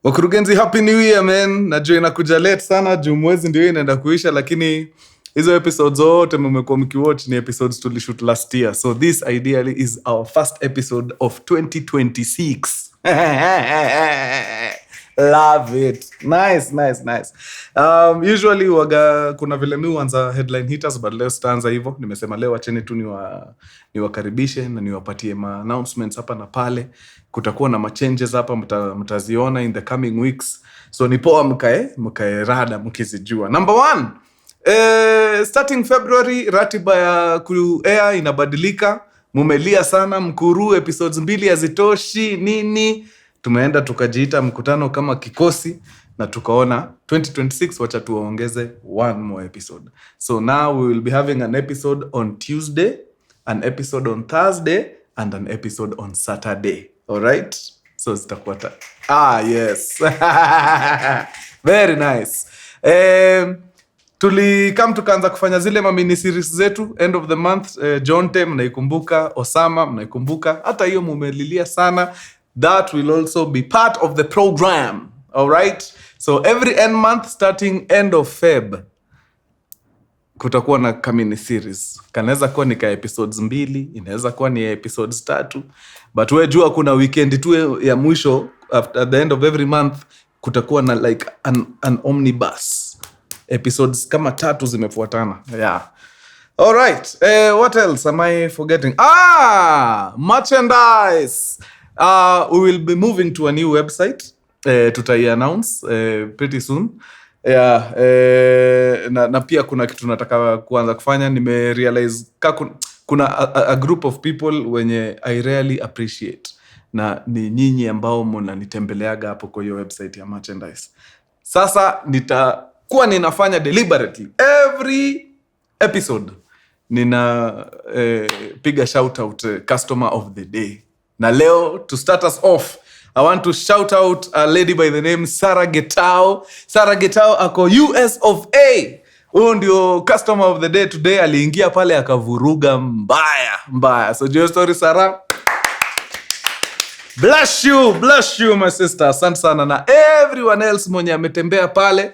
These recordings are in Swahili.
Mkurugenzi, happy new year man. Najua inakuja late sana, juu mwezi ndio inaenda kuisha, lakini hizo episodes zote mmekuwa mkiwatch ni episodes tulishoot last year. So this ideally is our first episode of 2026. Love it. Nice. Usually kuna vile mi huanza headline hitters, but leo sitaanza hivyo. Nimesema leo acheni tu niwakaribishe na niwapatie announcements hapa na pale. Kutakuwa na changes hapa, mtaziona in the coming weeks. So ni poa mkae rada mkizijua. Number 1, starting February ratiba ya ku-air inabadilika. Mumelia sana Mkuru, episodes 2 hazitoshi nini. Tumeenda tukajiita mkutano kama kikosi na tukaona 2026 wacha tuongeze 1 more episode. So now we will be having an episode on Tuesday, an episode on Thursday, and an episode on Saturday. All right? So zitakuwa yes. Very nice. Tukaanza kufanya zile mini series zetu end of the month. Jonte mnaikumbuka, Osama mnaikumbuka, hata hiyo mumelilia sana. That will also be part of the program. All right? So every end month starting end of Feb kutakuwa na mini series. Kanaweza kuwa ni episodes 2, inaweza kuwa ni episodes 3, but wewe jua kuna weekend tu ya mwisho at the end of every month kutakuwa na like an omnibus. Episodes kama 3 zimefuatana. Yeah. All right. What else am I forgetting? Merchandise. We will be moving to a new website. Tutai-announce pretty soon. Yeah, na pia kuna kitu nataka kuanza kufanya. Nime-realize kuna a group of people wenye I really appreciate. Na ni nyinyi ambao mnanitembeleaga hapo kwa hiyo website ya merchandise. Sasa nitakuwa ninafanya deliberately every episode piga shout out customer of the day. Na leo, to start us off, I want to shout out a lady by the name Sarah Getao. Sarah Getao ako US of A. Huyo ndio customer of the day today. Aliingia pale akavuruga mbaya. So your story, Sarah. Bless you my sister. Asante sana, na everyone else mwenye ametembea pale.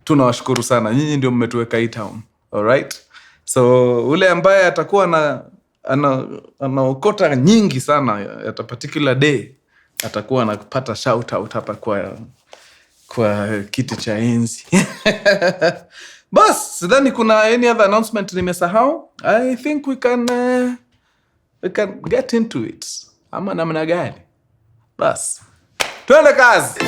Tunawashukuru sana. Nyinyi ndio mmetuweka hii town. All right? So ule ambaye atakuwa anaokota nyingi sana at a particular day atakuwa anapata shout out hapa kwa kiti cha enzi. Bas, sidhani kuna any other announcement nimesahau. I think we can get into it. Ama namna gani? Bas, tuende kazi.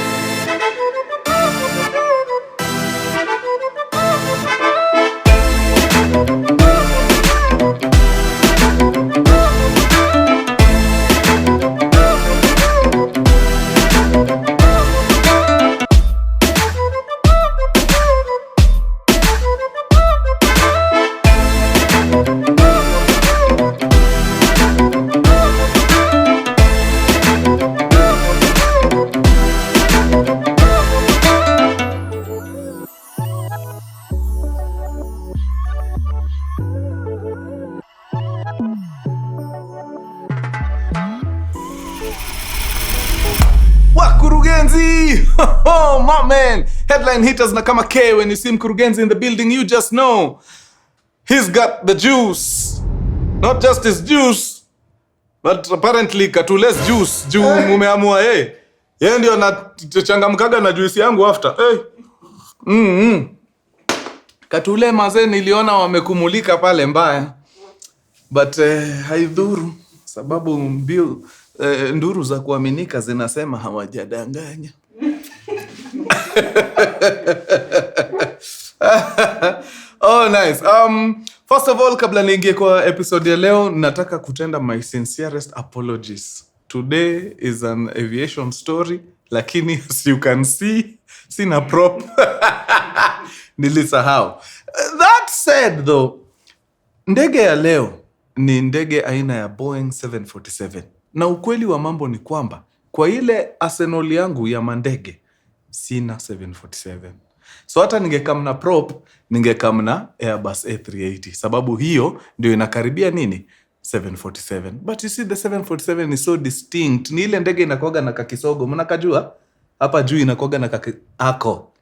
Mkurugenzi! Oh, my man! Headline hitters na kama K. When you see Mkurugenzi in the building, you just know he's got the juice. Not just his juice, but apparently Katule's juice. Juu mumeamua, yeye ndio anachangamkaga na juice yangu after. Katule mazee niliona wamekumulika pale mbaya. But haidhuru, sababu nduru za kuaminika zinasema hawajadanganya. Oh, nice. First of all, kabla niingie kwa episode ya leo, nataka kutenda my sincerest apologies. Today is an aviation story, lakini as you can see, sina prop. Nilisahau. That said though, Ndege ya leo ni ndege aina ya Boeing 747. Na ukweli wa mambo ni kwamba kwa ile arsenal yangu ya mandege sina 747. So hata ningekam na prop, ningekam na Airbus A380. Sababu hiyo ndio inakaribia nini? 747. But you see the 747 is so distinct. Ni ile ndege inakuwaga na kakisogo. Mnakajua? Hapa juu inakuwaga na ako.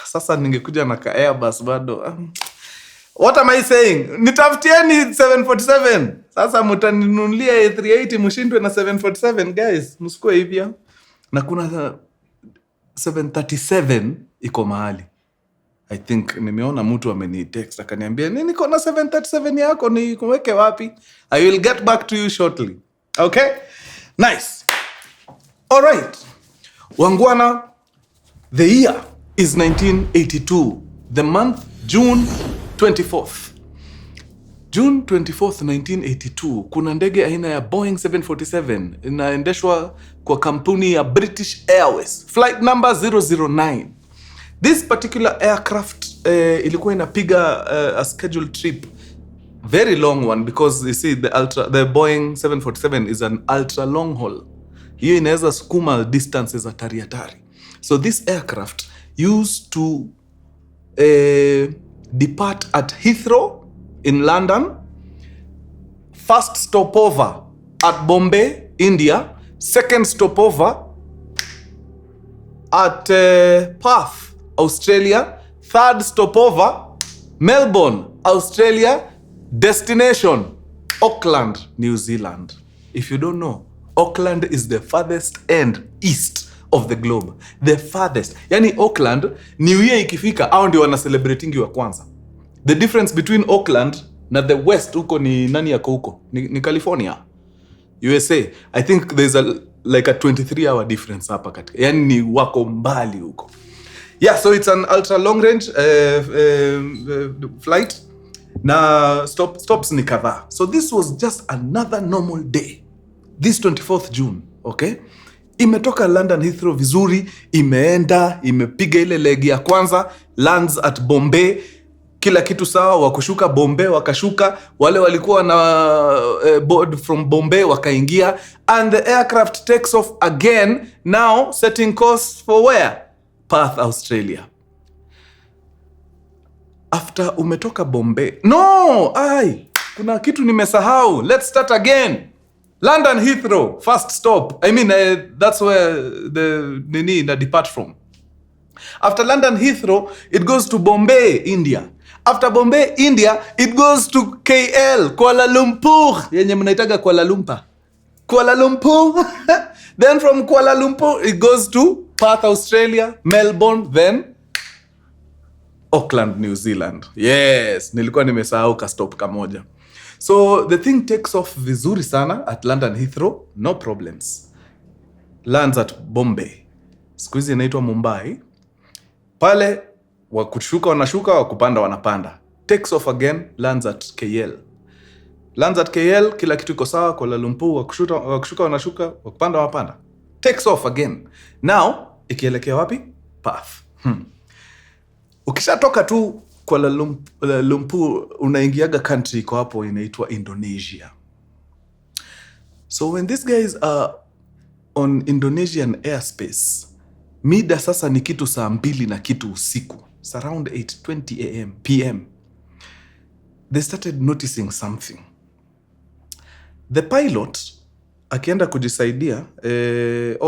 Sasa ningekuja na ka Airbus bado. What am I saying? Nitafutieni 747. Sasa mtaninunulia A380 mshindwe na 747 guys. Msikuwe hivyo. Na kuna 737 iko mahali. I think nimeona mtu amenitext akaniambia niko na 737 yako ni kuweke wapi? I will get back to you shortly. Okay? Nice. All right. Wangwana, the year is 1982. The month June 24th. June 24th, 1982. Kuna ndege aina ya Boeing 747 inaendeshwa kwa kampuni ya British Airways. Flight number 009. This particular aircraft ilikuwa inapiga a scheduled trip. Very long one because you see the Boeing 747 is an ultra long haul. Hiyo inaweza sukuma distances hatari. So this aircraft used to depart at Heathrow in London. First stopover at Bombay, India. Second stopover at Perth, Australia. Third stopover, Melbourne, Australia. Destination, Auckland, New Zealand. If you don't know, Auckland is the farthest end east of the globe. The farthest. Yani Auckland, New Year ikifika, hao ndio wana celebrating wa kwanza. The difference between Auckland na the west huko ni nani yako huko? Ni California. USA. I think there's like a 23-hour difference hapa katika. Yani ni wako mbali huko. Yeah, so it's an ultra long range flight. Na stops ni kadhaa. So this was just another normal day. This 24th June, okay? Imetoka London Heathrow vizuri, imeenda, imepiga ile legi ya kwanza, lands at Bombay, kila kitu sawa, wakushuka Bombay, wakashuka, wale walikuwa na board from Bombay, wakaingia, and the aircraft takes off again, now setting course for where? Perth, Australia. After umetoka Bombay, kuna kitu nimesahau, let's start again. London Heathrow, first stop. I mean, that's where the depart from. After London Heathrow, it goes to Bombay, India. After Bombay, India, it goes to KL, Kuala Lumpur. Yenye mnaitaga Kuala Lumpur. Kuala Lumpur. Then from Kuala Lumpur, it goes to Perth, Australia, Melbourne, then Auckland, New Zealand. Yes, nilikuwa nimesahau ka stop kamoja. So the thing takes off vizuri sana at London Heathrow, no problems. Lands at Bombay. Siku hizi inaitwa Mumbai. Pale wakushuka wanashuka, wakupanda wanapanda. Takes off again, lands at KL. Lands at KL, kila kitu iko sawa. Kuala Lumpur, wakushuka wanashuka, wakupanda wanapanda. Takes off again. Now, ikielekea wapi? Perth. Ukishatoka tu Kuala Lumpur, unaingiaga country iko hapo inaitwa Indonesia. So when these guys are on Indonesian airspace, mida sasa ni kitu saa 2 na kitu usiku. It's around 8:20 p.m. They started noticing something. The pilot akienda kujisaidia,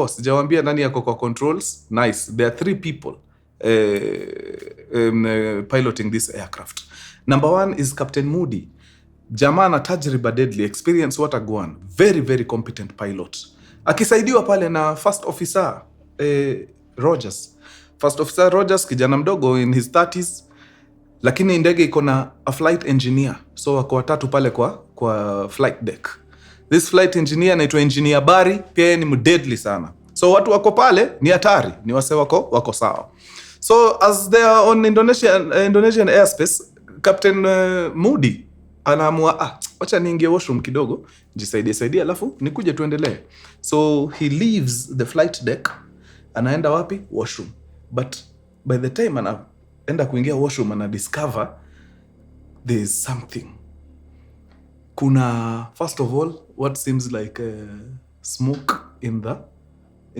sijawaambia nani yako kwa controls. Nice. There are 3 people piloting this aircraft. Number 1 is Captain Moody. Jamaa na tajriba deadly experience what a gwan. Very, very competent pilot. Akisaidiwa pale na First Officer Rogers. First Officer Rogers, kijana mdogo in his 30s. Lakini ndege iko na a flight engineer. So wako watatu pale kwa flight deck. This flight engineer anaitwa Engineer Barry, pia ni deadly sana. So watu wako pale ni hatari, ni wase wako sawa. So as they are on Indonesian airspace, Captain Moody anaamua wacha niingie washroom kidogo, jisaidie alafu nikuje tuendelee. So he leaves the flight deck, anaenda wapi? Washroom. But by the time anaenda kuingia washroom, ana discover there is something kuna first of all what seems like smoke in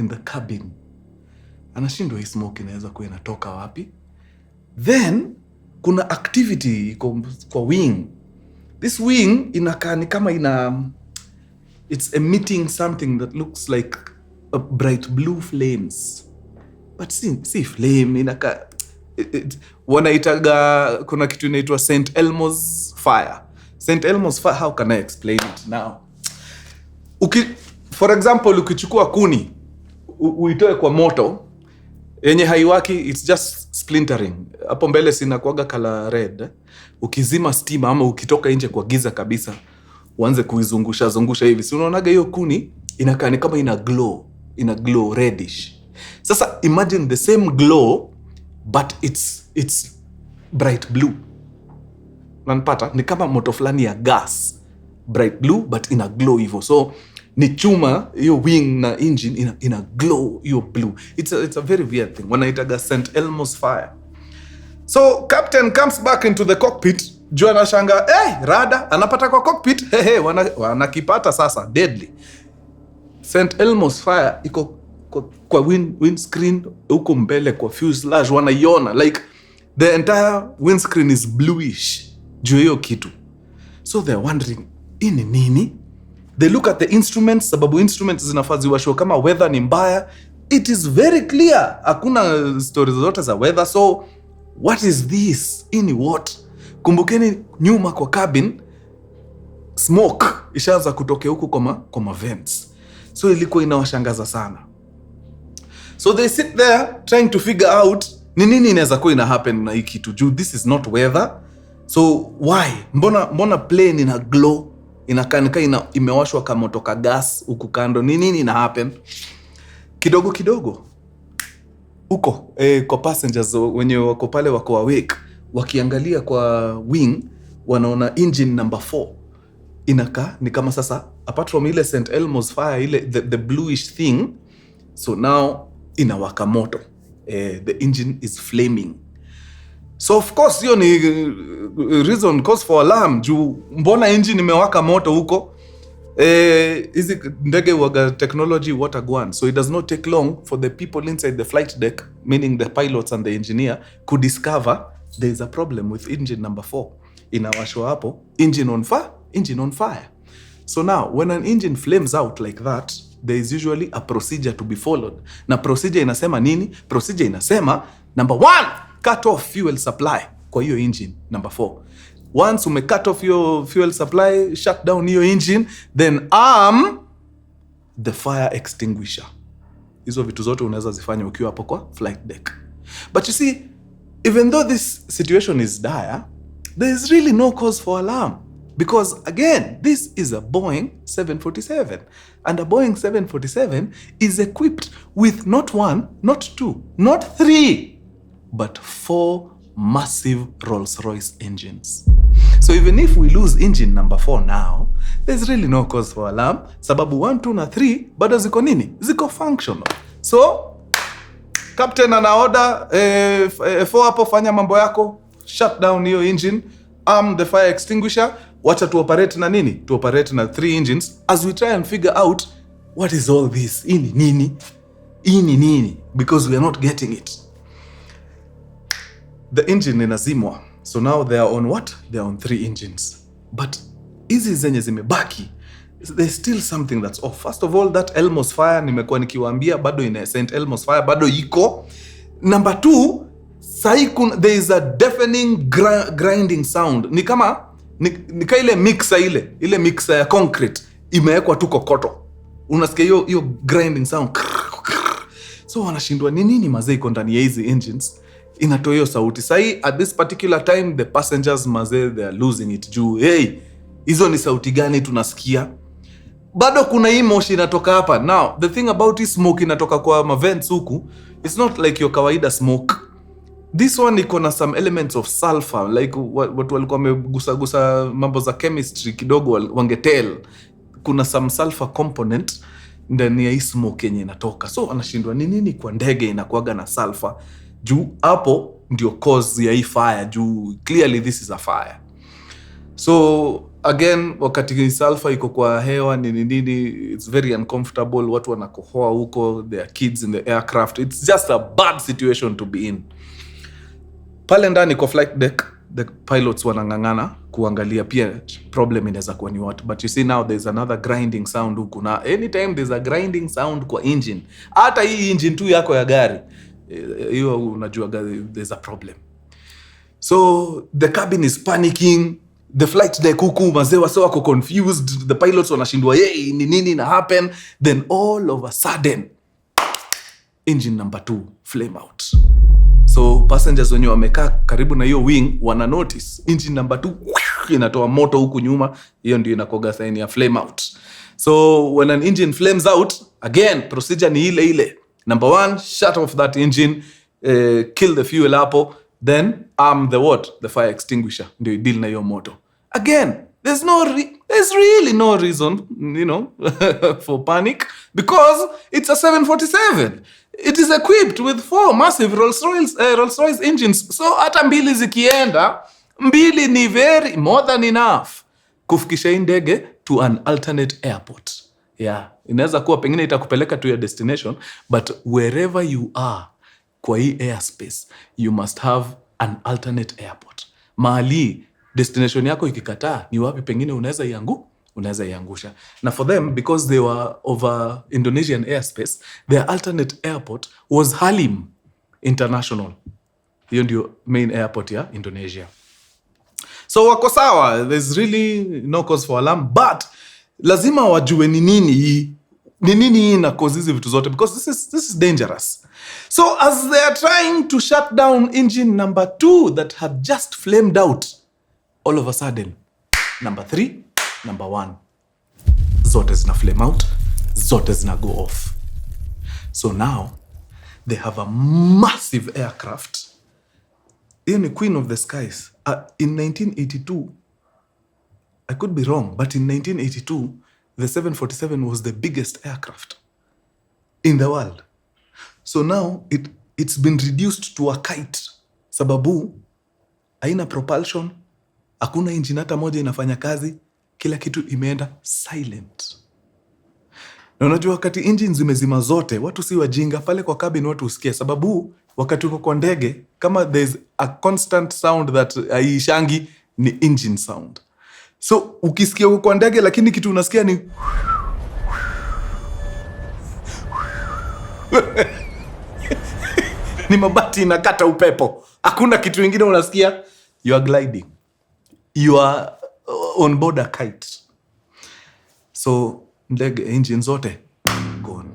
the cabin. Anashindwa hii smoke inaweza kuwa inatoka wapi. Then kuna activity kwa wing. This wing inakaa ni kama it's emitting something that looks like a bright blue flames. But see flame inakaa wanaitaga kuna kitu inaitwa St. Elmo's fire. St. Elmo's fire, how can I explain it now? For example, ukichukua kuni uitoe kwa moto yenye haiwaki, it's just splintering. Hapo mbele sinakuaga color red. Ukizima stima ama ukitoka nje kwa giza kabisa, uanze kuizungusha hivi. Si unaonaga hiyo kuni inakaa ni kama ina glow reddish. Sasa imagine the same glow but it's bright blue. Unanipata? Ni kama moto fulani ya gas, bright blue but ina glow hivyo. So ni chuma hiyo wing na engine ina glow hiyo blue. It's a very weird thing. Wanaitaga St. Elmo's fire. So captain comes back into the cockpit. Jua anashanga, rada anapata kwa cockpit. Wanakipata sasa deadly. St. Elmo's fire iko kwa windscreen huko mbele kwa fuselage, wanaiona like the entire windscreen is bluish juu hiyo kitu. So they're wondering ini nini. They look at the instruments, sababu instruments zinafazi washo kama weather ni mbaya. It is very clear hakuna stories zote za weather. So what is this? Ini what? Kumbukeni nyuma kwa cabin smoke ishaanza kutokea huko kwa vents. So ilikuwa inawashangaza sana. So they sit there trying to figure out ni nini inaweza kuwa ina happen na hii kitu juu this is not weather. So why? Mbona plane ina glow? Inakanika imewashwa kama moto ka gas huku kando. Ni nini ina happen? Kidogo huko kwa passengers wenye wako pale wako awake, wakiangalia kwa wing wanaona engine number 4 inakaa ni kama sasa apart from ile St. Elmo's fire ile the bluish thing, so now inawaka moto. The engine is flaming. So of course hiyo ni reason cause for alarm juu mbona engine imewaka moto huko. Hizi ndege waga technology water gone, so it does not take long for the people inside the flight deck, meaning the pilots and the engineer, could discover there is a problem with engine number 4. Inawashwa hapo, engine on fire. So now when an engine flames out like that, there is usually a procedure to be followed. Na procedure inasema nini? Procedure inasema number 1, cut off fuel supply kwa hiyo engine number 4. Once ume cut off your fuel supply, shut down your engine, then arm the fire extinguisher. Hizo vitu zote unaweza zifanya ukiwa hapo kwa flight deck. But you see, even though this situation is dire, there is really no cause for alarm. Because again, this is a Boeing 747. And a Boeing 747 is equipped with not 1, not 2, not 3, but 4 massive Rolls-Royce engines. So even if we lose engine number 4 now, there's really no cause for alarm. Sababu 1, 2 na 3 bado ziko nini? Ziko functional. So captain ana order 4 hapo, fanya mambo yako, shut down hiyo engine, arm the fire extinguisher, wacha tu operate na nini? To operate na 3 engines as we try and figure out what is all this? Ini nini? Because we are not getting it. The engine inazimwa. So now they are on what? They are on 3 engines. But hizi zenye zimebaki, there's still something that's off. First of all, that Elmo's fire nimekuwa nikiwaambia bado ina St. Elmo's fire bado iko. Number 2, there is a deafening grinding sound. Ni kama ile mixer ile mixer ya concrete imewekwa tu kokoto. Unasikia hiyo grinding sound. So wanashindwa ni nini mazee iko ndani ya hizi engines inatoa hiyo sauti. Sai at this particular time the passengers mazee they are losing it juu. Hey, hizo ni sauti gani tunasikia? Bado kuna hii moshi inatoka hapa. Now, the thing about this smoke inatoka kwa mavents huku, it's not like your kawaida smoke. This one iko na some elements of sulfur, like watu walikuwa wamegusa mambo za chemistry kidogo wangetel. Kuna some sulfur component ndani ya hii smoke yenye inatoka. So anashindwa ni nini kwa ndege inakuaga na sulfur? Juu hapo ndio cause ya hii fire, juu clearly this is a fire. So again, wakati sulfur iko kwa hewa nini, it's very uncomfortable. Watu wanakohoa huko, there are kids in the aircraft. It's just a bad situation to be in. Pale ndani kwa flight deck, the pilots wanangangana kuangalia pia problem inaweza kuwa ni what. But you see now there's another grinding sound huku. Na anytime there's a grinding sound kwa engine, hata hii engine tu yako ya gari, hiyo unajua there's a problem. So the cabin is panicking. The flight deck huku mazee wase wako confused. The pilots wanashindwa ni nini na happen. Then all of a sudden engine number 2 flame out. So passengers wenye wamekaa karibu na hiyo wing wana notice engine number 2 inatoa moto huku nyuma. Hiyo ndio inakoga sign ya flame out. So when an engine flames out, again procedure ni ile. Number 1, shut off that engine, kill the fuel hapo, then arm the fire extinguisher ndio deal na hiyo moto. Again, there's really no reason, for panic, because it's a 747. It is equipped with 4 massive Rolls-Royce engines. So hata mbili zikienda, mbili ni more than enough kufikisha ndege to an alternate airport. Yeah, inaweza kuwa pengine itakupeleka to your destination, but wherever you are kwa hii airspace, you must have an alternate airport. Mahali destination yako ikikataa, ni wapi pengine unaweza iangusha. Na for them, because they were over Indonesian airspace, their alternate airport was Halim International. Hiyo ndio main airport ya Indonesia. So wako sawa, there's really no cause for alarm, but lazima wajue ni nini na cause hizi vitu zote, because this is dangerous. So as they are trying to shut down engine number 2 that had just flamed out, all of a sudden number 3, number 1 zote zina flame out, zote zina go off. So now they have a massive aircraft. Hiyo ni Queen of the Skies. In 1982, I could be wrong, but in 1982 the 747 was the biggest aircraft in the world. So now it's been reduced to a kite, sababu haina propulsion, hakuna engine hata moja inafanya kazi, kila kitu imeenda silent. Na unajua wakati engine zimezima zote, watu si wajinga, pale kwa cabin watu usikia, sababu wakati uko kwa ndege, kama there's a constant sound that haishangi, ni engine sound. So ukisikia uko kwa ndege lakini kitu unasikia ni ni mabati inakata upepo, hakuna kitu kingine unasikia. You are gliding, you are on board a kite. So ndege engine zote gone.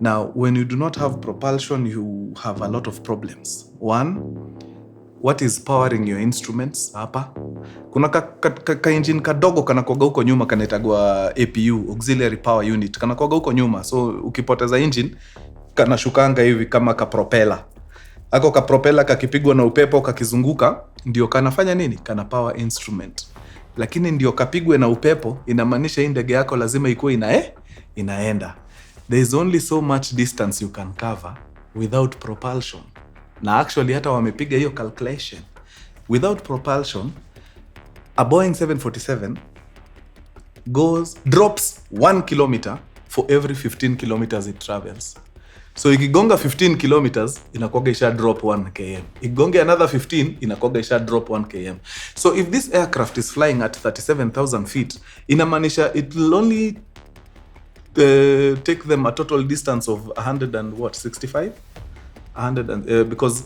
Now when you do not have propulsion, you have a lot of problems. One, what is powering your instruments hapa? Kuna ka engine kadogo kanakoga huko nyuma kanaitagwa APU, auxiliary power unit, kanakoga huko nyuma. So ukipoteza engine kanashukanga hivi kama ka propeller. Ako ka propeller kakipigwa na upepo kakizunguka, ndio kanafanya nini? Kana power instrument. Lakini ndio kapigwe na upepo, inamaanisha hii ndege yako lazima ikuwe inaenda. There is only so much distance you can cover without propulsion. Na actually hata wamepiga hiyo calculation. Without propulsion, a Boeing 747 drops 1 kilometer for every 15 kilometers it travels. So ikigonga 15 kilometers, inakuwaga isha drop 1 km. Ikigonga another 15, inakuwaga isha drop 1 km. So if this aircraft is flying at 37,000 feet, inamaanisha it will only take them a total distance of 165? Because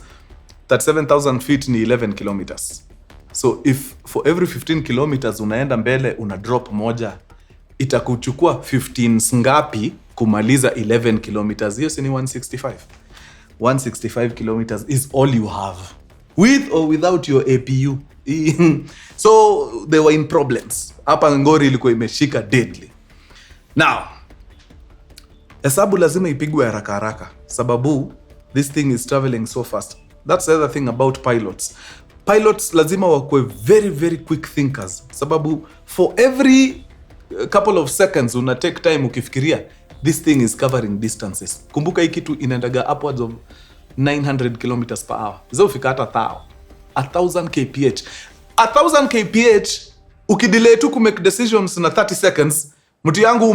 37,000 feet ni 11 kilometers. So if for every 15 kilometers unaenda mbele una drop moja, itakuchukua 15 ngapi kumaliza 11 kilometers? Hiyo si ni 165. 165 kilometers is all you have, with or without your APU. So they were in problems. Hapa ngori ilikuwa imeshika deadly. Now, hesabu lazima ipigwe haraka, sababu this thing is traveling so fast. That's the other thing about pilots. Pilots lazima wakwe very, very quick thinkers, sababu for every couple of seconds una take time ukifikiria, this thing is covering distances. Kumbuka hii kitu inaendaga upwards of 900 kilometers per hour. Zao fika hata 1000 kph. 1000 kph Ukidelay tu kumake decisions na 30 seconds, mtu yangu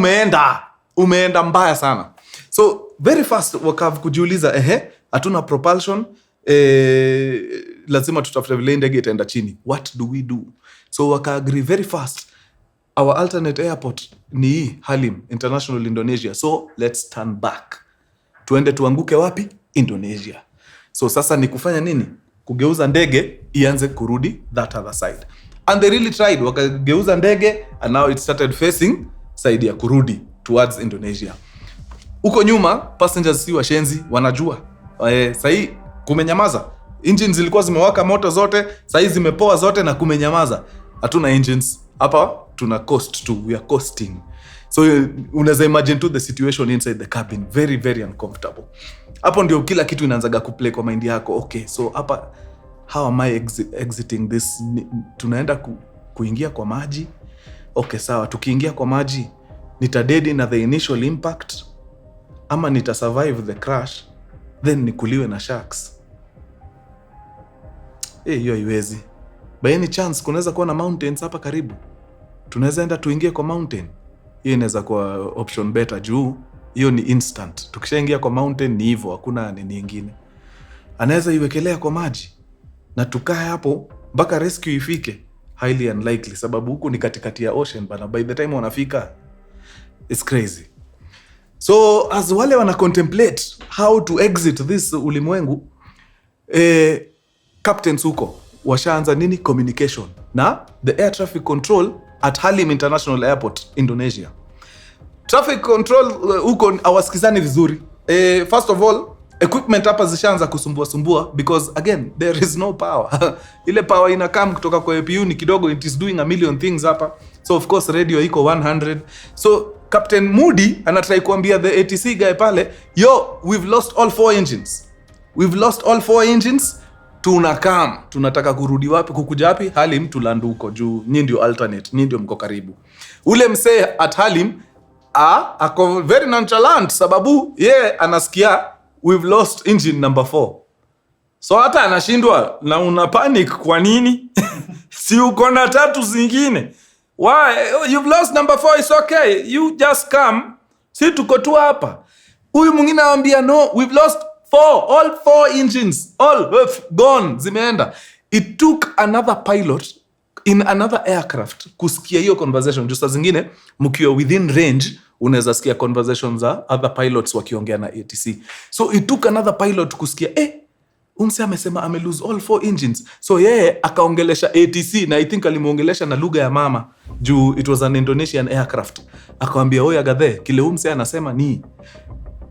umeenda mbaya sana. So very fast wakav kujiuliza, hatuna propulsion, lazima tutafute vile ndege itaenda chini. What do we do? So waka agree very fast. Our alternate airport ni Halim International Indonesia. So let's turn back. Tuende tuanguke wapi? Indonesia. So sasa ni kufanya nini? Kugeuza ndege ianze kurudi that other side. And they really tried. Wakageuza ndege and now it started facing side ya kurudi towards Indonesia. Uko nyuma passengers si washenzi, wanajua. Sahi kumenyamaza. Engines zilikuwa zimewaka moto zote, sahi zimepoa zote na kumenyamaza. Hatuna engines. Hapa tuna coast too. We are coasting. So unaweza imagine to the situation inside the cabin, very very uncomfortable. Hapo ndio kila kitu inaanzaga kuplay kwa mind yako. Okay, so hapa how am I exiting this? Tunaenda kuingia kwa maji. Okay, sawa, tukiingia kwa maji nitadedi na the initial impact ama nita survive the crash then nikuliwe na sharks. Hiyo haiwezi. By any chance kunaweza kuwa na mountains hapa karibu. Tunaweza enda tuingie kwa mountain. Hiyo inaweza kuwa option better juu hiyo ni instant. Tukishaingia kwa mountain ni hivyo, hakuna nini nyingine. Anaweza iwekelea kwa maji na tukae hapo mpaka rescue ifike. Highly unlikely sababu huku ni katikati ya ocean bana. By the time wanafika it's crazy. So as wale wana contemplate how to exit this ulimwengu, captains huko washaanza nini? Communication na the air traffic control at Halim International Airport, Indonesia. Traffic control huko hawasikizani vizuri. First of all, equipment hapa zishaanza kusumbua because again there is no power. Ile power inakam kutoka kwa APU ni kidogo, it is doing a million things hapa. So of course radio iko 100. So Captain Moody anatry kuambia the ATC guy pale, yo, we've lost all 4 engines. We've lost all 4 engines. Tunataka kurudi wapi? Kukuja wapi? Halim, tulandu huko juu. Nyinyi ndio alternate, nyinyi ndio mko karibu. Ule msee at Halim ako very nonchalant sababu anasikia we've lost engine number 4. So hata anashindwa na una panic kwa nini? Si uko na 3 zingine. Why? You've lost number 4, it's okay. You just come. Si tuko tu hapa. Huyu mwingine anambia no, we've lost 4, all 4 engines, all gone, zimeenda. It took another pilot in another aircraft kusikia hiyo conversation. Just as zingine mkiwa within range unaweza sikia conversations za other pilots wakiongea na ATC. So it took another pilot kusikia umse amesema ame lose all 4 engines. So akaongelesha ATC na I think alimuongelesha na lugha ya mama juu it was an Indonesian aircraft. Akamwambia oya gadhe, kile umse anasema ni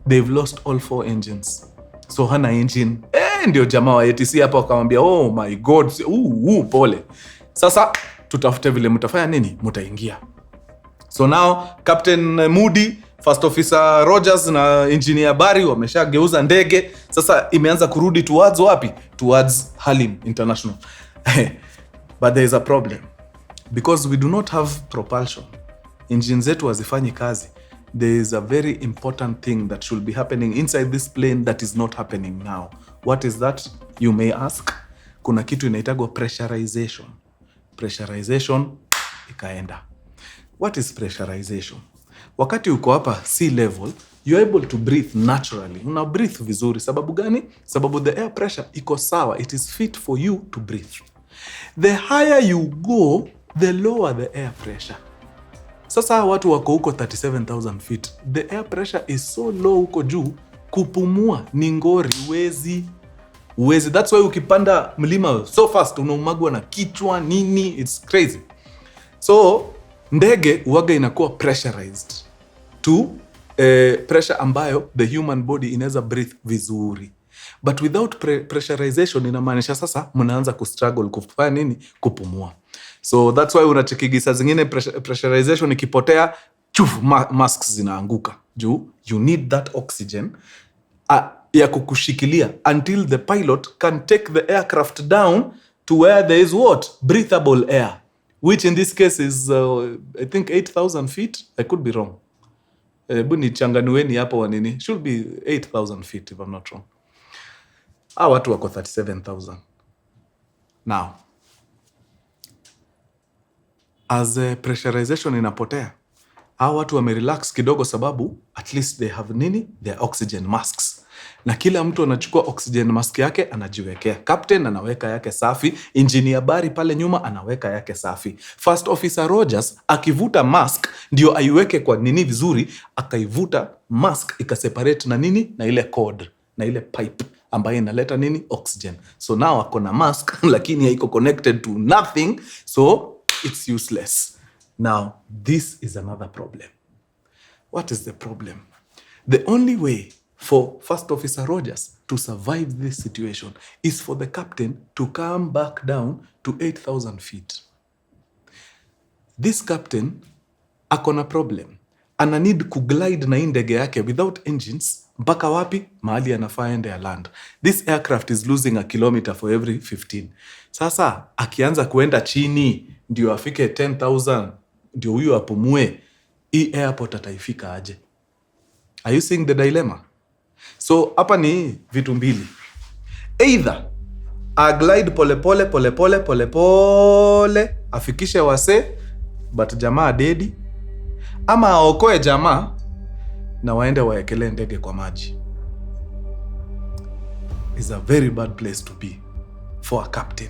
they've lost all 4 engines. So hana engine. Ndio jamaa wa ATC hapo akamwambia oh my god, pole. Sasa tutafute vile mtafanya nini? Mtaingia. So now Captain Moody, First Officer Rogers na Engineer Barry wameshageuza ndege. Sasa imeanza kurudi towards wapi? Towards Halim International. But there is a problem. Because we do not have propulsion. Engines zetu hazifanyi kazi. There is a very important thing that should be happening inside this plane that is not happening now. What is that? You may ask. Kuna kitu inaitagwa pressurization. Pressurization ikaenda. What is pressurization? Wakati uko hapa sea level, you're able to breathe naturally. Una breathe vizuri. Sababu gani? Sababu the air pressure iko sawa. It is fit for you to breathe. The higher you go, the lower the air pressure. Sasa watu wako huko 37,000 feet. The air pressure is so low huko juu, kupumua ni ngori, uwezi. That's why ukipanda mlima so fast unaumagwa na kichwa nini, it's crazy. So ndege uwaga inakuwa pressurized to pressure ambayo the human body inaweza breathe vizuri. But without pressurization inamaanisha sasa mnaanza kustruggle kufanya nini? Kupumua. So that's why unachekigi saa zingine pressurization ikipotea, masks zinaanguka. Juu you need that oxygen ya kukushikilia until the pilot can take the aircraft down to where there is what? Breathable air. Which in this case is I think 8,000 feet. I could be wrong. Buni changanueni hapo wanini. Should be 8,000 feet if I'm not wrong. Watu wako 37,000. Now, as pressurization inapotea, hao watu wamerelax kidogo, sababu at least they have nini, their oxygen masks, na kila mtu anachukua oxygen mask yake anajiwekea. Captain anaweka yake safi, engineer Bari pale nyuma anaweka yake safi. First officer Rogers akivuta mask ndio aiweke kwa nini vizuri, akaivuta mask ikaseparate na nini, na ile cord, na ile pipe ambayo inaleta nini, oxygen. So now ako na mask lakini haiko connected to nothing, so it's useless. Now this is another problem. What is the problem? The only way for First Officer Rogers to survive this situation is for the captain to come back down to 8,000 feet. This captain akona problem. Ana need kuglide na ndege yake without engines mpaka wapi? Mahali anafaa ende ya land. This aircraft is losing a kilometer for every 15. Sasa akianza kuenda chini ndio afike 10,000, ndio huyo apumue, hii airport ataifika aje? Are you seeing the dilemma? So hapa ni vitu mbili. Either a glide pole afikishe wase but jamaa dedi, ama aokoe jamaa na waende waekele ndege kwa maji. Is a very bad place to be for a captain.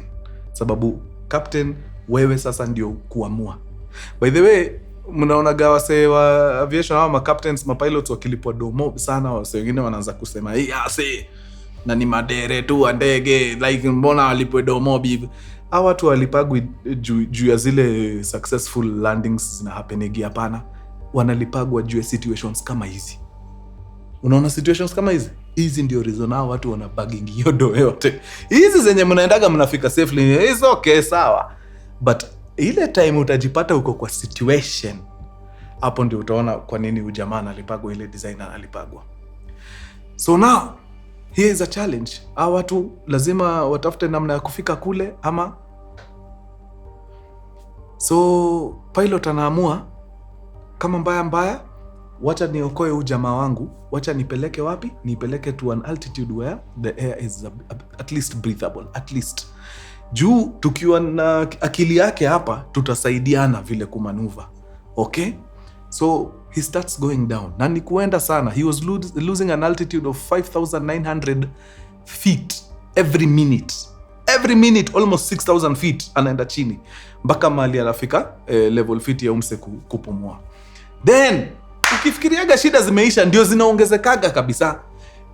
Sababu captain wewe sasa ndio kuamua. By the way, mnaona gawase wa aviation ama captains, mapilots wakilipwa domo sana, wase wengine wanaanza kusema na ni madere tu wa ndege, like mbona walipwe domo bibi. Hawa watu walipagwa juu ya zile successful landings zina happenigi? Hapana, wanalipagwa juu ya situations kama hizi. Unaona situations kama hizi? Hizi ndio reason hao watu wanabagging hiyo do yote. Hizi zenye mnaendaga mnafika safely, is okay, sawa. But ile time utajipata uko kwa situation, hapo ndio utaona kwa nini ujamaa alipagwa ile designer alipagwa. So now here is a challenge. Hao watu lazima watafute namna ya kufika kule ama. So pilot anaamua kama mbaya, wacha niokoe ujamaa wangu, wacha nipeleke wapi? Nipeleke to an altitude where the air is at least breathable, at least. Juu tukiwa na akili yake hapa tutasaidiana vile kumanuva. Okay? So he starts going down. Na ni kuenda sana. He was losing an altitude of 5,900 feet every minute. Every minute almost 6,000 feet anaenda chini. Mpaka mahali anafika level fit ya umse kupumua. Then ukifikiriaga shida zimeisha ndio zinaongezekaga kabisa.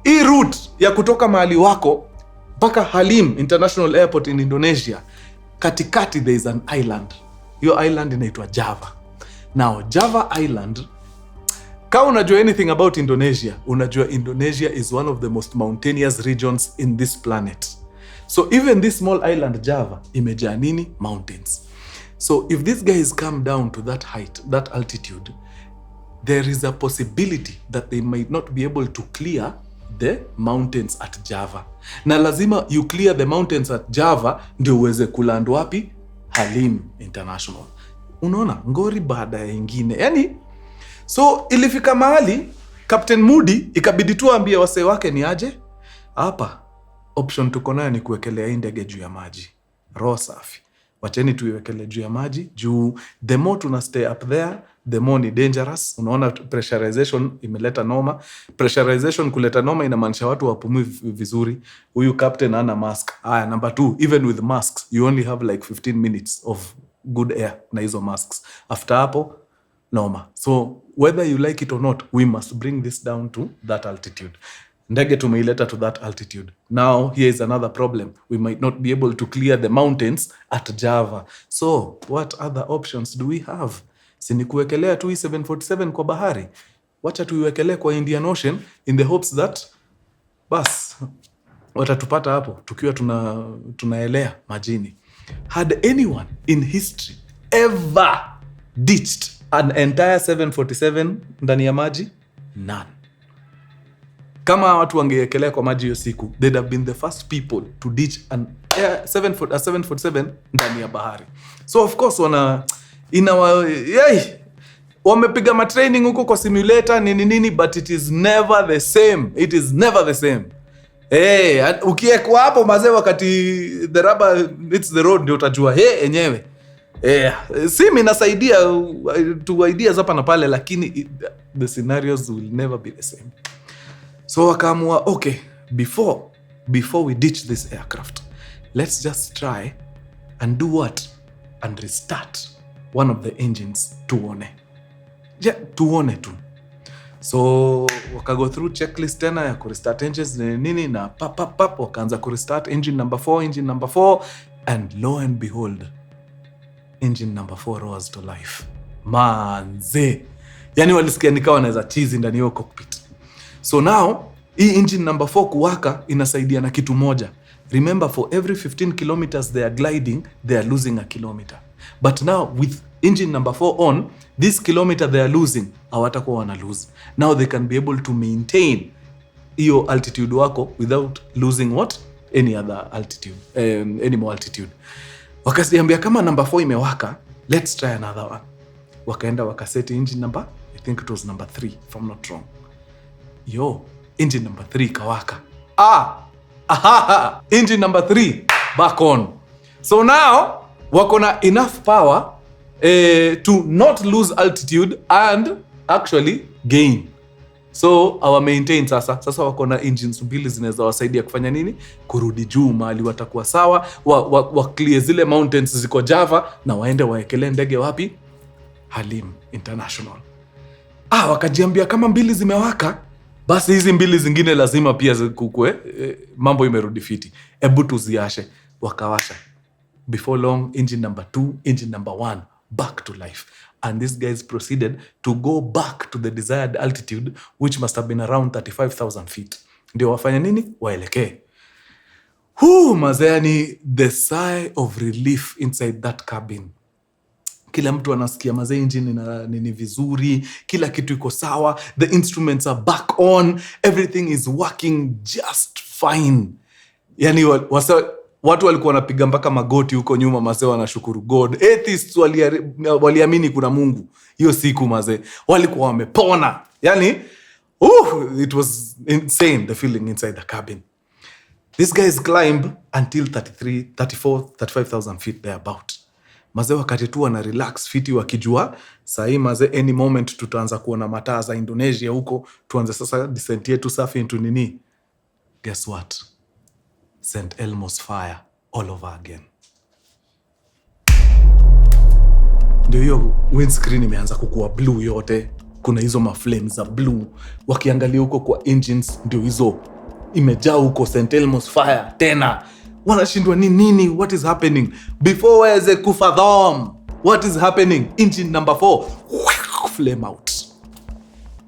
Hii route ya kutoka mahali wako mpaka Halim International Airport in Indonesia, katikati there is an island. Hiyo island inaitwa Java. Now Java Island, kama unajua anything about Indonesia, unajua Indonesia is one of the most mountainous regions in this planet. So even this small island Java imejaa nini? Mountains. So if these guys come down to that height, that altitude, there is a possibility that they might not be able to clear the mountains at Java. Na lazima you clear the mountains at Java ndio uweze kuland wapi? Halim International. Unaona ngori baada ya ingine. Yani so ilifika mahali Captain Moody ikabidi tu ambie wase wake ni aje hapa. Option tuko nayo ni kuwekelea ndege juu ya maji. Roho safi. Wacheni tuiwekele juu ya maji, juu the more tuna stay up there, the more ni dangerous. Unaona pressurization imeleta noma. Pressurization kuleta noma inamaanisha watu wapumui vizuri. Huyu captain ana mask. Number 2, even with masks, you only have like 15 minutes of good air na hizo masks. After hapo, noma. So whether you like it or not, we must bring this down to that altitude. Ndege tumeileta to that altitude. Now, here is another problem. We might not be able to clear the mountains at Java. So, what other options do we have? Sini kuwekelea tu 747 kwa bahari. Wacha tuiwekelea kwa Indian Ocean in the hopes that bas watatupata hapo tukiwa tunaelea majini. Had anyone in history ever ditched an entire 747 ndani ya maji? None. Kama watu wangeekelea kwa maji hiyo siku, they'd have been the first people to ditch a 747 ndani ya bahari. So of course wamepiga matraining huko kwa simulator nini, but it is never the same. It is never the same. Ukiekwa hapo mazee wakati the rubber hits the road ndio utajua enyewe. Si mimi nasaidia to ideas hapa na pale, lakini the scenarios will never be the same. So wakaamua, okay, before we ditch this aircraft, let's just try and do what? And restart one of the engines tuone. Yeah, tuone tu. So wakago through checklist tena ya kurestart engines nini na pap wakaanza kurestart engine number 4, and lo and behold, engine number 4 rose to life. Manze. Yani walisikia nikawa wanaweza cheese ndani ya cockpit. So now hii engine number 4 kuwaka inasaidia na kitu moja. Remember, for every 15 kilometers they are gliding, they are losing a kilometer. But now with engine number 4 on, this kilometer they are losing, hawatakuwa wana lose. Now they can be able to maintain hiyo altitude wako without losing what? Any other altitude, any more altitude. Wakasiambia kama number 4 imewaka, let's try another one. Wakaenda wakaseti engine number, I think it was number 3, if I'm not wrong. Engine number 3 kawaka. Engine number 3 back on. So now wako na enough power to not lose altitude and actually gain. So our maintain sasa wako na engines mbili zinaweza wasaidia kufanya nini? Kurudi juu mahali watakuwa sawa, wa clear zile mountains ziko Java na waende waekele ndege wapi? Halim International. Wakajiambia kama mbili zimewaka, basi hizi mbili zingine lazima pia zikukue, mambo imerudi fiti. Ebu tuziashe. Wakawasha. Before long, engine number 2, engine number 1, back to life. And these guys proceeded to go back to the desired altitude, which must have been around 35,000 feet. Ndio wafanya nini? Waelekee. Mazeni, the sigh of relief inside that cabin. Kila mtu anasikia mazee engine nini vizuri, kila kitu iko sawa, the instruments are back on, everything is working just fine. Yani watu walikuwa wanapiga mpaka magoti huko nyuma mazee, wanashukuru God. Atheists waliamini kuna Mungu. Hiyo siku mazee walikuwa wamepona. Yani it was insane, the feeling inside the cabin. These guys climbed until 35,000 feet thereabout. Mazee wakati tu wana relax fiti wakijua sahi mazee any moment tutaanza kuona mataa za Indonesia huko, tuanze sasa descent yetu safi into nini. Guess what? St. Elmo's fire all over again. Ndio hiyo windscreen imeanza kukua blue yote. Kuna hizo maflames za blue. Wakiangalia huko kwa engines, ndio hizo imejaa huko St. Elmo's fire tena. Wanashindwa nini? What is happening? Before waweze kufathom what is happening, engine number 4 flame out.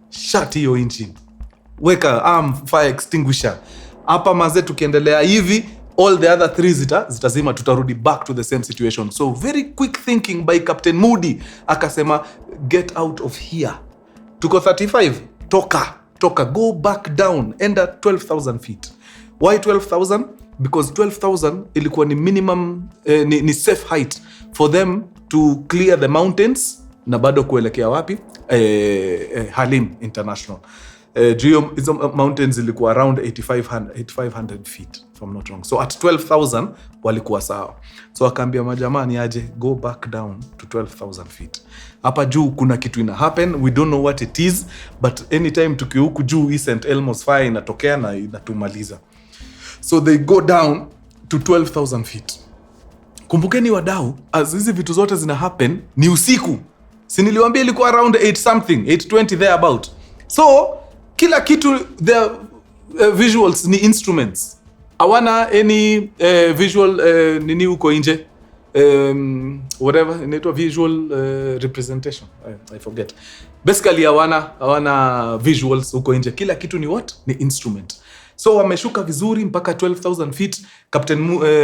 Shut hiyo engine. Weka fire extinguisher. Hapa mazee tukiendelea hivi, all the other 3 zitazima, tutarudi back to the same situation. So very quick thinking by Captain Moody. Akasema get out of here. Tuko 35. Toka. Go back down. Enda 12,000 feet. Why 12,000? Because 12,000 ilikuwa ni minimum, ni safe height for them to clear the mountains na bado kuelekea wapi? Halim International. Hizo mountains ilikuwa around 8,500 feet, if I'm not wrong. So at 12,000 walikuwa sawa. So akaambia majamani aje, go back down to 12,000 feet. Hapa juu kuna kitu ina happen, we don't know what it is, but anytime tukiwa huku juu hii St. Elmo's fire inatokea na inatumaliza. So they go down to 12,000 feet. Kumbukeni wadau, as hizi vitu zote zina happen, ni usiku. Si niliwaambia ilikuwa around 820 there about. So kila kitu, the visuals ni instruments. Hawana any visual nini huko nje. Whatever, inaitwa visual representation. I forget. Basically hawana visuals huko nje. Kila kitu ni what? Ni instrument. So wameshuka vizuri mpaka 12,000 feet. Captain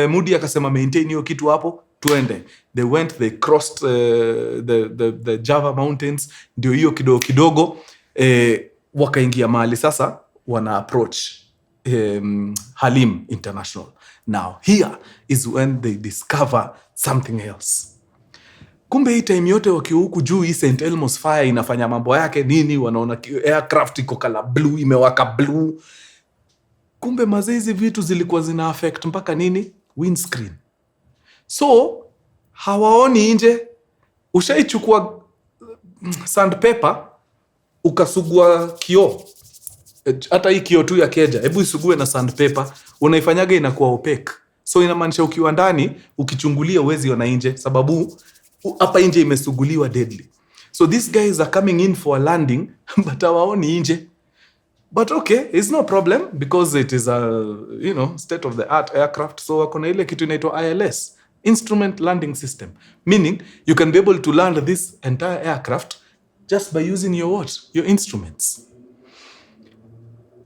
Moody akasema maintain hiyo kitu hapo, tuende. They went, they crossed the Java Mountains. Ndio hiyo kidogo wakaingia mahali sasa wana approach Halim International. Now here is when they discover something else. Kumbe hii time yote wakiwa huku juu hii St. Elmo's fire inafanya mambo yake nini, wanaona aircraft iko kala blue, imewaka blue. Kumbe mazee hizi vitu zilikuwa zina affect mpaka nini? Windscreen. So hawaoni nje. Ushaichukua sandpaper ukasugua kioo, hata hii kioo tu ya keja, hebu isugue na sandpaper, unaifanyaga inakuwa opaque. So inamaanisha ukiwa ndani ukichungulia uwezi ona nje, sababu hapa nje imesuguliwa deadly. So these guys are coming in for a landing but hawaoni nje. But okay, it's no problem because it is a state of the art aircraft. So wako na ile kitu inaitwa ILS, Instrument Landing System, meaning you can be able to land this entire aircraft just by using your instruments.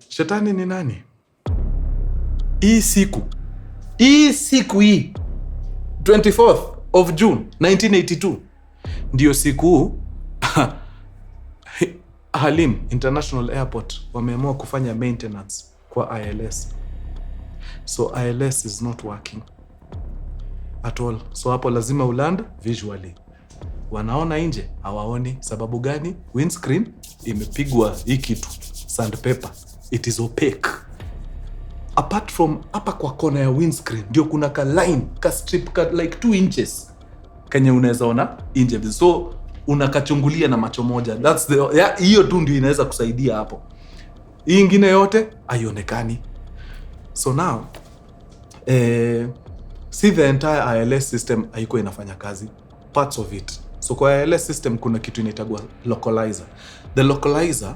Shetani ni nani? Hii siku 24th of June 1982 ndio siku Halim International Airport wameamua kufanya maintenance kwa ILS. So ILS is not working at all. So hapo lazima uland visually. Wanaona nje, hawaoni. Sababu gani? Windscreen imepigwa hii kitu sandpaper, it is opaque. Apart from hapa kwa kona ya windscreen ndio kuna ka line, ka strip, ka like 2 inches kwenye unaweza ona nje. So unakachungulia na macho moja. That's hiyo tu ndio inaweza kusaidia hapo. Hii nyingine yote haionekani. So now see the entire ILS system haiko inafanya kazi, parts of it. So kwa ILS system kuna kitu inaitwa localizer. The localizer,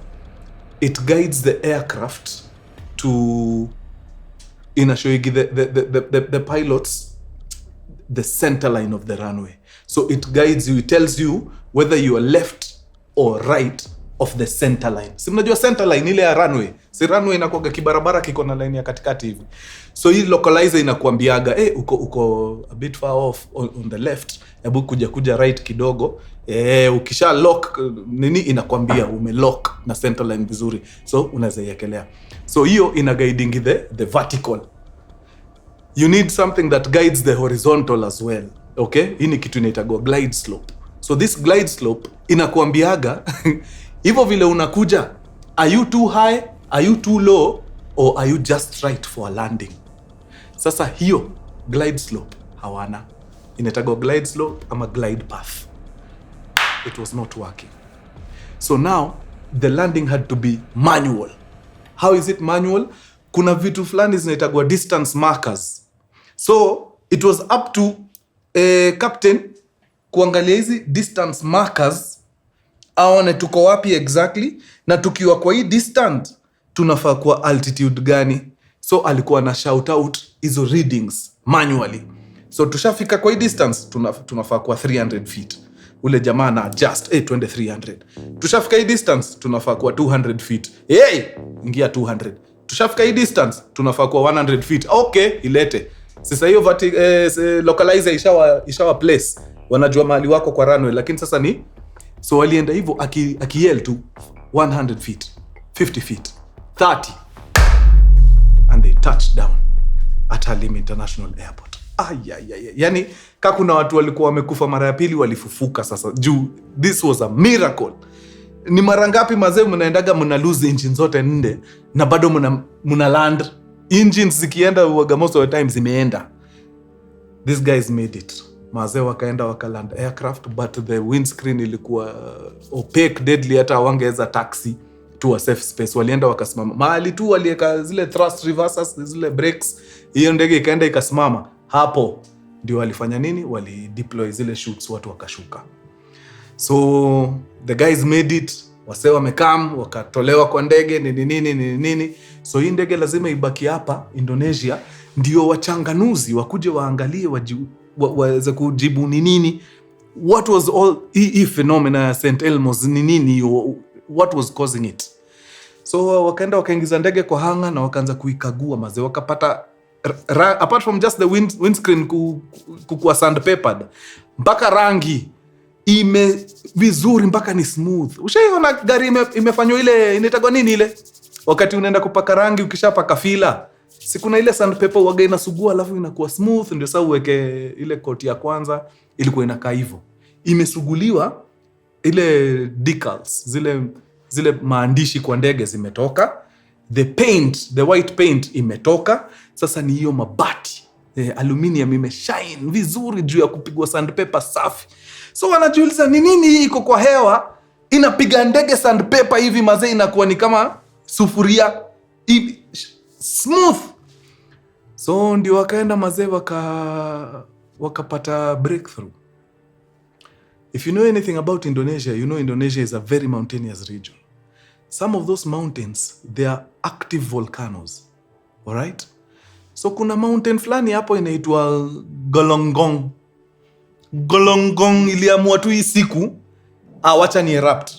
it guides the aircraft to inashow the pilots the center line of the runway. So it guides you, it tells you whether you are left or right of the center line. Si mnajua center line ile ya runway. Si runway inakuwa kibarabara kiko na line ya katikati hivi. So hii localizer inakuambiaga uko a bit far off on the left, hebu kuja right kidogo. Ukisha lock nini inakwambia umelock na center line vizuri. So unaweza yekelea. So hiyo ina guiding the vertical. You need something that guides the horizontal as well. Okay? Hii ni kitu inaitwa glide slope. So this glide slope inakuambiaga hivyo vile unakuja, are you too high, are you too low, or are you just right for a landing? Sasa hiyo glide slope hawana. Inaitwa glide slope ama glide path. It was not working. So now the landing had to be manual. How is it manual? Kuna vitu fulani zinaitwa distance markers. So it was up to captain kuangalia hizi distance markers, aone tuko wapi exactly, na tukiwa kwa hii distance tunafaa kwa altitude gani. So alikuwa na shout out hizo readings manually. So tushafika kwa hii distance tunafaa kwa 300 feet. Ule jamaa na adjust, twende 300. Tushafika hii distance tunafaa kwa 200 feet. Ingia 200. Tushafika hii distance tunafaa kwa 100 feet. Okay, ilete. Sasa hiyo localizer ishawa place. Wanajua mahali wako kwa runway, lakini sasa ni so walienda hivyo akiyell tu 100 feet, 50 feet, 30, and they touched down at Halim International Airport. Yani kuna watu walikuwa wamekufa mara ya pili walifufuka sasa juu this was a miracle. Ni mara ngapi mazee mnaendaga mna lose engine zote 4 na bado mna land? Engines zikienda uwaga most of the time zimeenda. These guys made it. Mazee wakaenda wakaland aircraft, but the windscreen ilikuwa opaque deadly, hata hawangeweza taxi to a safe space. Walienda wakasimama mahali tu, walieka zile thrust reversers, zile brakes, hiyo ndege ikaenda ikasimama. Hapo ndio walifanya nini? Wali deploy zile chutes, watu wakashuka. So the guys made it. Wase wamekam, wakatolewa kwa ndege nini. So hii ndege lazima ibaki hapa Indonesia, ndio wachanganuzi wakuje waangalie waweze kujibu ni nini, what was all hii phenomena ya St. Elmo's ni nini, what was causing it. So wakaenda wakaingiza ndege kwa hanga na wakaanza kuikagua mazee, wakapata apart from just the windscreen kukua sandpapered, mpaka rangi ime vizuri, mpaka ni smooth. Ushaiona gari imefanywa ile inaitwa nini ile, wakati unaenda kupaka rangi ukishapaka filler, si kuna ile sandpaper waga inasugua alafu inakuwa smooth, ndio sasa uweke ile coat ya kwanza ilikuwa inakaa hivyo. Imesuguliwa ile decals, zile maandishi kwa ndege zimetoka, the white paint imetoka, sasa ni hiyo mabati aluminium imeshine vizuri juu ya kupigwa sandpaper safi. So wanajiuliza ni nini hii iko kwa hewa inapiga ndege sandpaper hivi mazee, inakuwa ni kama sufuria hivi smooth. So ndio wakaenda mazee wakapata breakthrough. If you know anything about Indonesia, you know Indonesia is a very mountainous region. Some of those mountains, they are active volcanoes. Alright? So kuna mountain fulani hapo inaitwa Golongong. Golongong iliamua tu hii siku wacha ni erupt.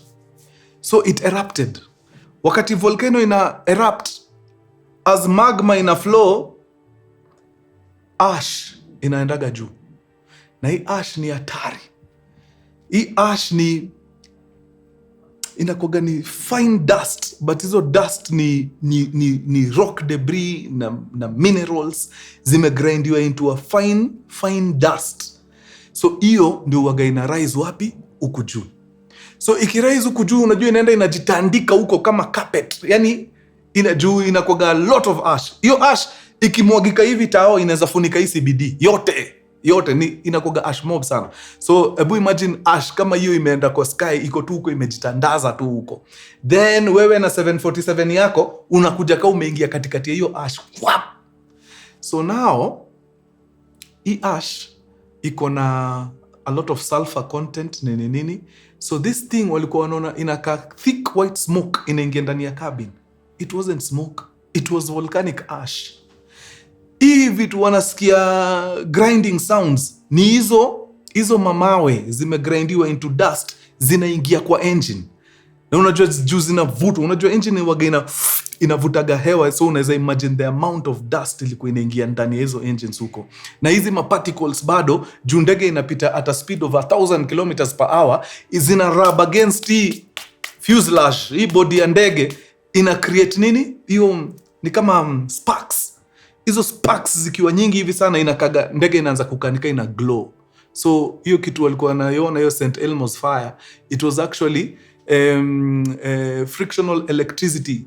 So it erupted. Wakati volcano ina erupt, as magma ina flow, ash inaendaga juu. Na hii ash ni hatari. Hii ash inakuwa ni fine dust, but hizo dust ni rock debris na minerals zimegrindiwa into a fine dust. So hiyo ndio waga ina rise wapi? Huku juu. So ikirise huku juu, unajua inaenda inajitandika huko kama carpet. Yani juu inakuwa a lot of ash. Hiyo ash ikimwagika hivi tao inaweza funika hii CBD yote ni inakuwa ash mob sana. So ebu imagine ash kama hiyo imeenda kwa sky, iko tu huko imejitandaza tu huko. Then wewe na 747 yako unakuja kama umeingia katikati ya hiyo ash. So now hii ash iko na a lot of sulfur content nini. So this thing walikuwa wanaona inaka thick white smoke inaingia ndani ya cabin. It wasn't smoke, it was volcanic ash. Hii vitu wanasikia grinding sounds ni hizo mamawe zimegrindiwa into dust, zinaingia kwa engine. Na unajua juu zinavuta, unajua engine waga inavutaga hewa, so unaweza imagine the amount of dust ilikuwa inaingia ndani ya hizo engines huko. Na hizi particles bado juu ndege inapita at a speed of 1000 km/h, zina rub against hii fuselage, hii body ya ndege ina create nini? Hiyo ni kama sparks. Hizo sparks zikiwa nyingi hivi sana inakaga ndege inaanza kukanika, ina glow. So hiyo kitu walikuwa wanaiona hiyo St. Elmo's fire, it was actually frictional electricity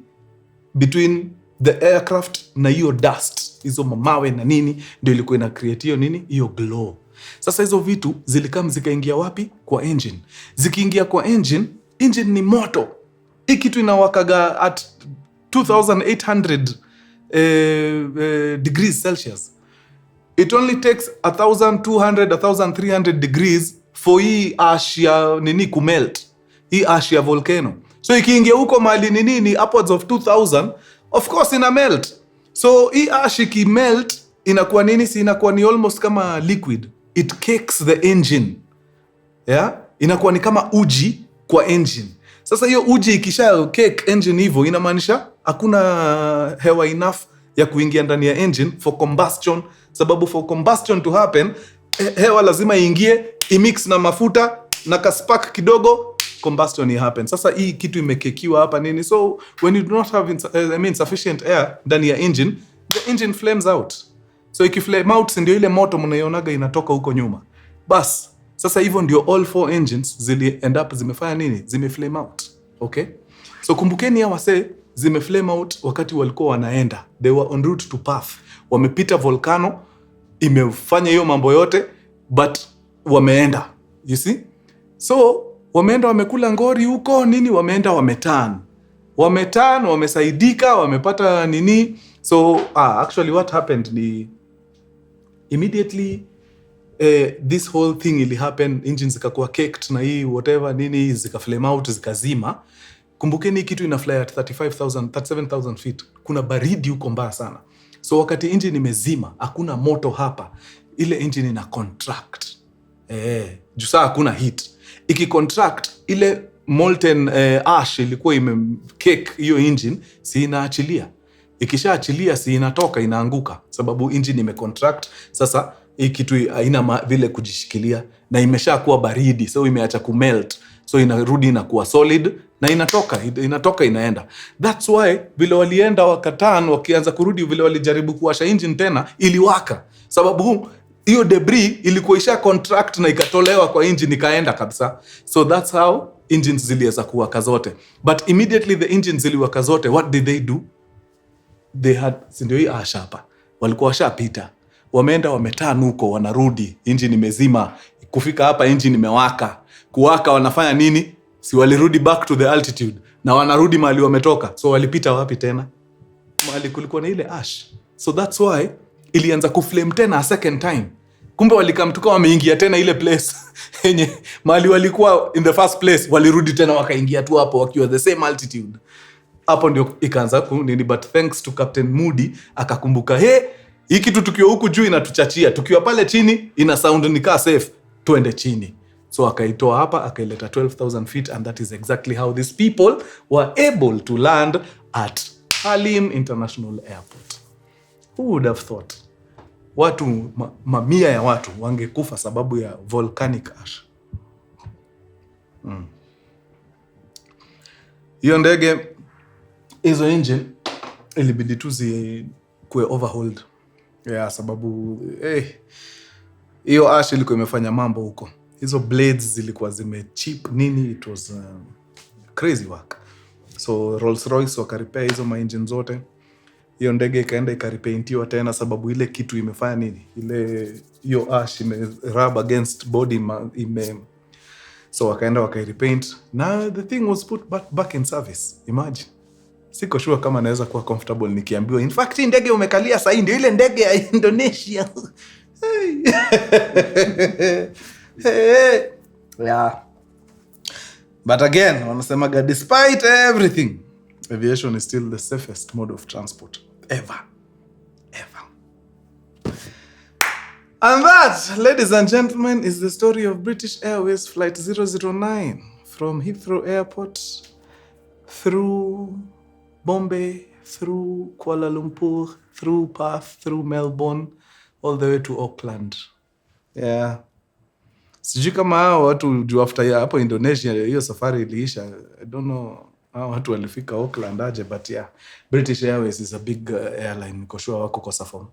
between the aircraft na hiyo dust, hizo mamawe na nini, ndio ilikuwa ina create hiyo nini, hiyo glow. Sasa hizo vitu zikaingia wapi? Kwa engine. Zikiingia kwa engine ni moto. Hii kitu inawakaga at 2800 degrees Celsius. It only takes 1200 1300 degrees for hii ash ya nini kumelt, hii ash ya volcano. So ikiingia huko mali nini upwards of 2000, of course ina melt. So hii ash ikimelt inakuwa nini? Si inakuwa ni almost kama liquid. It cakes the engine. Yeah? Inakuwa ni kama uji kwa engine. Sasa hiyo uji ikisha cake engine hivyo, inamaanisha hakuna hewa enough ya kuingia ndani ya engine for combustion. Sababu for combustion to happen, hewa lazima iingie, imix na mafuta na kaspark kidogo, combustion i happen. Sasa hii kitu imekekiwa hapa nini. So when you do not have sufficient air ndani ya engine, the engine flames out. So ikiflame out ndio ile moto mnaionaga inatoka huko nyuma. Bas, sasa hivyo ndio all 4 engines zili end up zimefanya nini? Zimeflame out. Okay? So kumbukeni ya wase zimeflame out wakati walikuwa wanaenda. They were en route to path. Wamepita volcano, imefanya hiyo mambo yote, but wameenda. You see? So wameenda wamekula ngori huko nini, wameenda wameturn, wamesaidika, wamepata nini. So actually what happened ni immediately this whole thing ili happen, engines zikakuwa caked na hii whatever nini, zika flame out, zikazima. Kumbukeni kitu ina fly at 37,000 feet. Kuna baridi huko mbaya sana. So wakati engine imezima, hakuna moto hapa, ile engine ina contract. Juu saa hakuna heat. Iki-contract, ile molten ash ilikuwa ime-cake hiyo engine, si inaachilia. Ikishaachilia si inatoka, inaanguka. Sababu engine ime-contract, sasa hii kitu haina vile kujishikilia na imesha kuwa baridi, so imeacha kumelt. So inarudi inakuwa solid na inatoka inaenda. That's why vile walienda wakatan, wakianza kurudi vile walijaribu kuwasha engine tena, iliwaka. Sababu hiyo debris ilikuwa isha contract na ikatolewa kwa engine ikaenda kabisa. So that's how engines ziliweza kuwaka zote. But immediately the engines ziliwaka zote, what did they do? They had, sindio hii ash hapa, walikuwa washapita. wameenda wametaa nuko, wanarudi engine imezima, kufika hapa engine imewaka, kuwaka wanafanya nini? Si walirudi back to the altitude na wanarudi mahali wametoka. So walipita wapi tena? Mahali kulikuwa na ile ash. So that's why ilianza kuflame tena a second time. Kumbe walikamtuka wameingia tena ile place yenye mahali walikuwa in the first place, walirudi tena wakaingia tu hapo wakiwa the same altitude. Hapo ndio ikaanza nini, but thanks to Captain Moody akakumbuka, hii kitu tukiwa huku juu inatuchachia, tukiwa pale chini ina sound nikaa safe, tuende chini. So akaitoa hapa akaileta 12,000 feet, and that is exactly how these people were able to land at Halim International Airport. Who would have thought? Watu mamia ya watu wangekufa sababu ya volcanic ash. Hiyo ndege, hizo engine ilibidi tu zikuwe overhauled. Sababu hiyo ash ilikuwa imefanya mambo huko. Hizo blades zilikuwa zimechip nini, it was crazy work. So Rolls Royce wakarepair hizo engine zote. Hiyo ndege ikaenda ikaripaintiwa tena sababu ile kitu imefanya nini, ile hiyo ash rub against body so wakaenda wakairepaint. Now the thing was put back in service. Imagine. Siko sure kama naweza kuwa comfortable nikiambiwa, in fact hii ndege umekalia sasa ndio ile ndege ya Indonesia. Yeah. But again, wanasemaga despite everything, aviation is still the safest mode of transport ever. And that, ladies and gentlemen, is the story of British Airways Flight 009 from Heathrow Airport through Bombay, through Kuala Lumpur, through Perth, through Melbourne, all the way to Auckland. Yeah. Sijui kama hao watu juu after ya hapo Indonesia hiyo safari iliisha. I don't know hao watu walifika Auckland aje, but yeah, British Airways is a big airline. Niko sure wako kwa safari.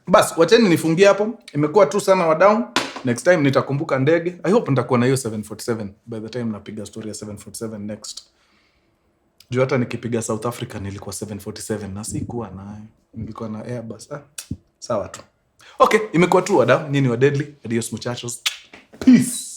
Bas, wacheni nifungie hapo. Imekuwa tu sana wadau. Next time nitakumbuka ndege. I hope nitakuwa na hiyo 747 by the time napiga story ya 747 next. Juu hata nikipiga South Africa nilikuwa 747 na sikuwa nayo. Nilikuwa na Airbus. Sawa tu. Okay, imekuwa tu wadau. Nyinyi wa Deadly. Adios muchachos. Peace.